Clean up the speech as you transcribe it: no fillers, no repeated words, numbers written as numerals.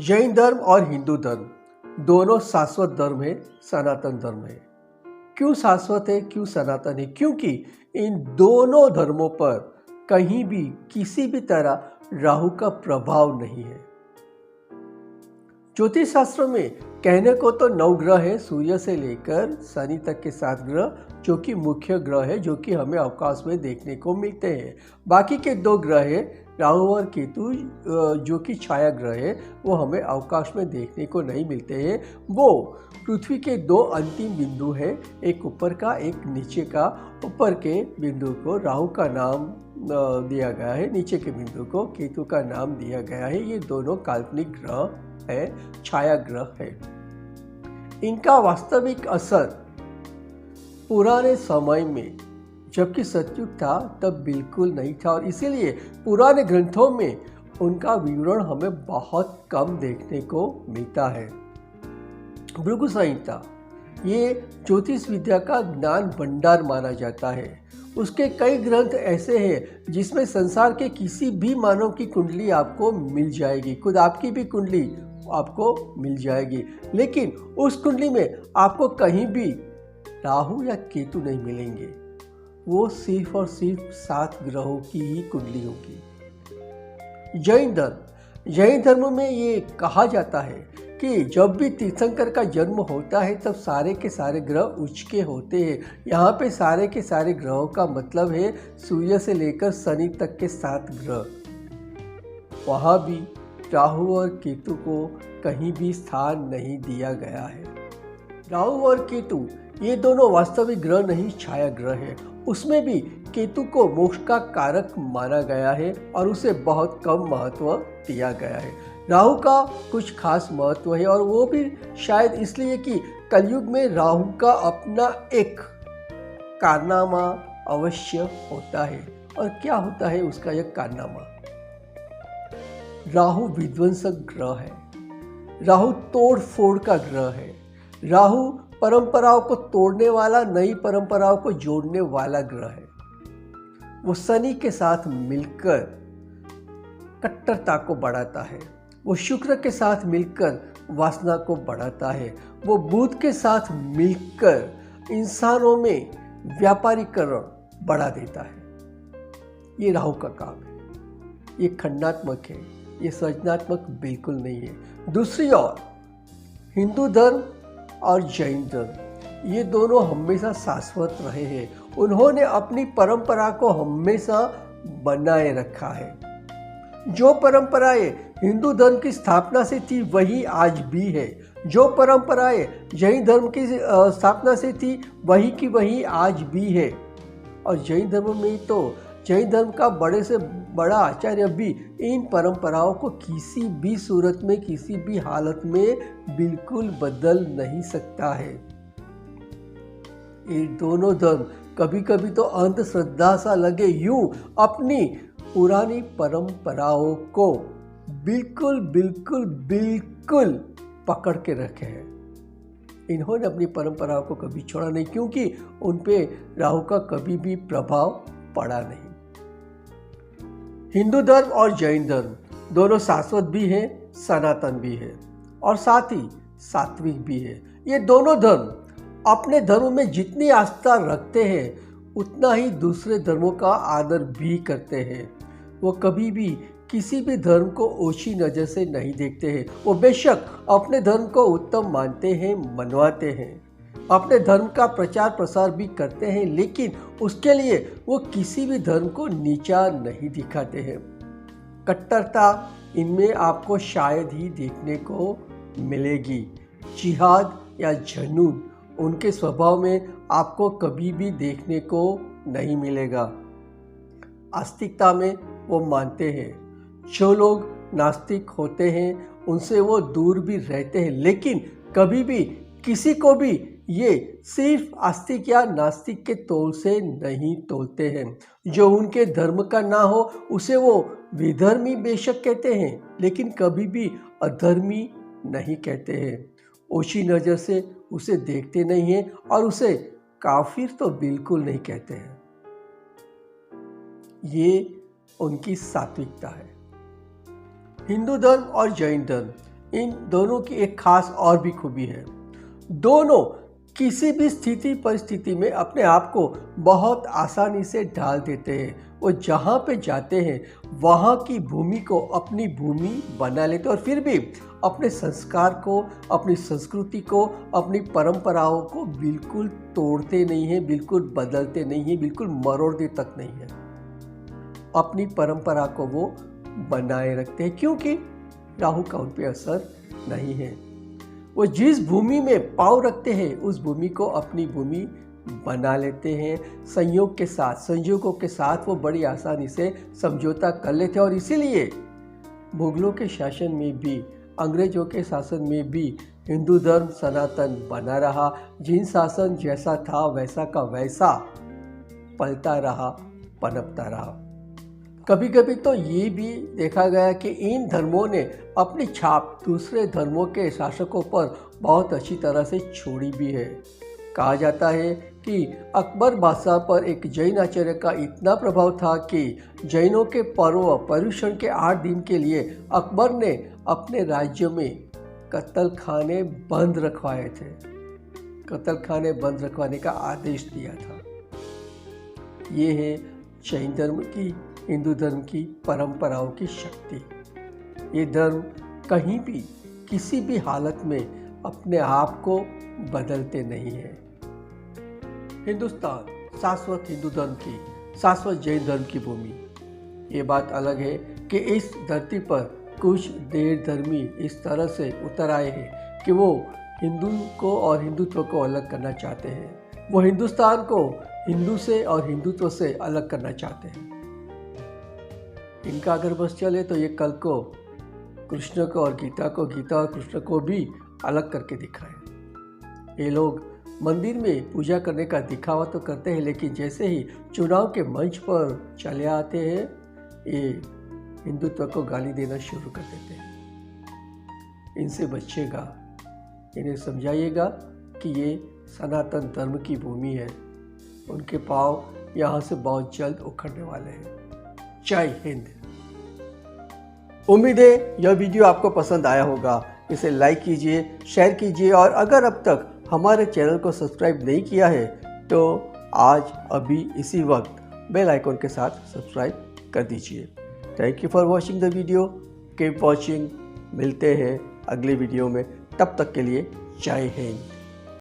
जैन धर्म और हिंदू धर्म दोनों शाश्वत धर्म है, सनातन धर्म है। क्यों शाश्वत है, क्यों सनातन है? क्योंकि इन दोनों धर्मों पर कहीं भी किसी भी तरह राहु का प्रभाव नहीं है। ज्योतिष शास्त्र में कहने को तो 9 ग्रह है, सूर्य से लेकर शनि तक के 7 ग्रह जो कि मुख्य ग्रह है, जो कि हमें अवकाश में देखने को मिलते हैं। बाकी के 2 ग्रह है राहु और केतु, जो कि छाया ग्रह है, वो हमें अवकाश में देखने को नहीं मिलते हैं। वो पृथ्वी के 2 अंतिम बिंदु है, एक ऊपर का एक नीचे का। ऊपर के बिंदु को राहु का नाम दिया गया है, नीचे के बिंदु को केतु का नाम दिया गया है। ये दोनों काल्पनिक ग्रह है, छाया ग्रह है। इनका वास्तविक असर पुराने समय में, जबकि सतयुग था तब बिल्कुल नहीं था, और इसीलिए पुराने ग्रंथों में उनका विवरण हमें बहुत कम देखने को मिलता है। भृगु संहिता ये ज्योतिष विद्या का ज्ञान भंडार माना जाता है। उसके कई ग्रंथ ऐसे हैं जिसमें संसार के किसी भी मानव की कुंडली आपको मिल जाएगी, खुद आपकी भी कुंडली आपको मिल जाएगी, लेकिन उस कुंडली में आपको कहीं भी राहु या केतु नहीं मिलेंगे। वो सिर्फ और सिर्फ 7 ग्रहों की ही कुंडली होगी। जैन धर्म में ये कहा जाता है कि जब भी तीर्थंकर का जन्म होता है तब सारे के सारे ग्रह उच्च के होते हैं। यहाँ पे सारे के सारे ग्रहों का मतलब है सूर्य से लेकर शनि तक के 7 ग्रह। वहाँ भी राहु और केतु को कहीं भी स्थान नहीं दिया गया है। राहु और केतु ये दोनों वास्तविक ग्रह नहीं, छाया ग्रह है। उसमें भी केतु को मोक्ष का कारक माना गया है और उसे बहुत कम महत्व दिया गया है। राहु का कुछ खास महत्व है, और वो भी शायद इसलिए कि कलयुग में राहु का अपना एक कारनामा अवश्य होता है। और क्या होता है उसका यह कारनामा? राहु विध्वंसक ग्रह है, राहु तोड़ फोड़ का ग्रह है। राहु परंपराओं को तोड़ने वाला, नई परंपराओं को जोड़ने वाला ग्रह है। वो शनि के साथ मिलकर कट्टरता को बढ़ाता है, वो शुक्र के साथ मिलकर वासना को बढ़ाता है, वो बुध के साथ मिलकर इंसानों में व्यापारीकरण बढ़ा देता है। ये राहु का काम है, ये खंडात्मक है, ये सृजनात्मक बिल्कुल नहीं है। दूसरी ओर हिंदू धर्म और जैन धर्म ये दोनों हमेशा शाश्वत रहे हैं। उन्होंने अपनी परंपरा को हमेशा बनाए रखा है। जो परंपराएं हिंदू धर्म की स्थापना से थी वही आज भी है, जो परंपराएं जैन धर्म की स्थापना से थी वही की वही आज भी है। और जैन धर्म में तो जैन धर्म का बड़े से बड़ा आचार्य भी इन परंपराओं को किसी भी सूरत में, किसी भी हालत में बिल्कुल बदल नहीं सकता है। ये दोनों धर्म कभी कभी तो अंधश्रद्धा सा लगे, यूं अपनी पुरानी परंपराओं को बिल्कुल बिल्कुल बिल्कुल पकड़ के रखे हैं। इन्होंने अपनी परंपराओं को कभी छोड़ा नहीं, क्योंकि उन पे राहु का कभी भी प्रभाव पड़ा नहीं। हिंदू धर्म और जैन धर्म दोनों शाश्वत भी हैं, सनातन भी है, और साथ ही सात्विक भी है। ये दोनों धर्म अपने धर्म में जितनी आस्था रखते हैं उतना ही दूसरे धर्मों का आदर भी करते हैं। वो कभी भी किसी भी धर्म को ओछी नज़र से नहीं देखते हैं। वो बेशक अपने धर्म को उत्तम मानते हैं, मनवाते हैं, अपने धर्म का प्रचार प्रसार भी करते हैं, लेकिन उसके लिए वो किसी भी धर्म को नीचा नहीं दिखाते हैं। कट्टरता इनमें आपको शायद ही देखने को मिलेगी। जिहाद या जुनून उनके स्वभाव में आपको कभी भी देखने को नहीं मिलेगा। आस्तिकता में वो मानते हैं। जो लोग नास्तिक होते हैं उनसे वो दूर भी रहते हैं, लेकिन कभी भी किसी को भी ये सिर्फ आस्तिक या नास्तिक के तौल से नहीं तोलते हैं। जो उनके धर्म का ना हो उसे वो विधर्मी बेशक कहते हैं, लेकिन कभी भी अधर्मी नहीं कहते हैं। ओछी नज़र से उसे देखते नहीं हैं और उसे काफिर तो बिल्कुल नहीं कहते हैं। ये उनकी सात्विकता है। हिंदू धर्म और जैन धर्म इन दोनों की एक खास और भी खूबी है। दोनों किसी भी स्थिति परिस्थिति में अपने आप को बहुत आसानी से ढाल देते हैं। वो जहाँ पे जाते हैं वहाँ की भूमि को अपनी भूमि बना लेते हैं और फिर भी अपने संस्कार को, अपनी संस्कृति को, अपनी परंपराओं को बिल्कुल तोड़ते नहीं हैं, बिल्कुल बदलते नहीं हैं, बिल्कुल मरोड़ते तक नहीं है। अपनी परंपरा को वो बनाए रखते हैं क्योंकि राहु का उन पे असर नहीं है। वो जिस भूमि में पाँव रखते हैं उस भूमि को अपनी भूमि बना लेते हैं। संयोगों के साथ वो बड़ी आसानी से समझौता कर लेते हैं और इसीलिए मुगलों के शासन में भी, अंग्रेजों के शासन में भी हिंदू धर्म सनातन बना रहा। जिन शासन जैसा था वैसा का वैसा पलता रहा, पनपता रहा। कभी कभी तो ये भी देखा गया कि इन धर्मों ने अपनी छाप दूसरे धर्मों के शासकों पर बहुत अच्छी तरह से छोड़ी भी है। कहा जाता है कि अकबर बादशाह पर एक जैन आचार्य का इतना प्रभाव था कि जैनों के पर्व पर्युषण के 8 दिन के लिए अकबर ने अपने राज्य में कत्लखाने बंद रखवाए थे। कत्लखाने बंद रखवाने का आदेश दिया था। ये है जैन धर्म की, हिंदू धर्म की परंपराओं की शक्ति। ये धर्म कहीं भी किसी भी हालत में अपने आप को बदलते नहीं है। हिंदुस्तान शाश्वत हिंदू धर्म की, शाश्वत जैन धर्म की भूमि। ये बात अलग है कि इस धरती पर कुछ देर धर्मी इस तरह से उतर आए हैं कि वो हिंदू को और हिंदुत्व को अलग करना चाहते हैं। वो हिंदुस्तान को हिंदू से और हिंदुत्व से अलग करना चाहते हैं। इनका अगर बस चले तो ये कल को कृष्ण को और गीता को, गीता और कृष्ण को भी अलग करके दिखाए। ये लोग मंदिर में पूजा करने का दिखावा तो करते हैं, लेकिन जैसे ही चुनाव के मंच पर चले आते हैं ये हिंदुत्व को गाली देना शुरू कर देते हैं। इनसे बचिएगा, इन्हें समझाइएगा कि ये सनातन धर्म की भूमि है। उनके पाँव यहाँ से बहुत जल्द उखड़ने वाले हैं। जय हिंद। उम्मीद है यह वीडियो आपको पसंद आया होगा। इसे लाइक कीजिए, शेयर कीजिए और अगर अब तक हमारे चैनल को सब्सक्राइब नहीं किया है तो आज अभी इसी वक्त बेल आइकॉन के साथ सब्सक्राइब कर दीजिए। Thank you for watching the video. Keep watching. मिलते हैं अगले वीडियो में। तब तक के लिए जय हिंद।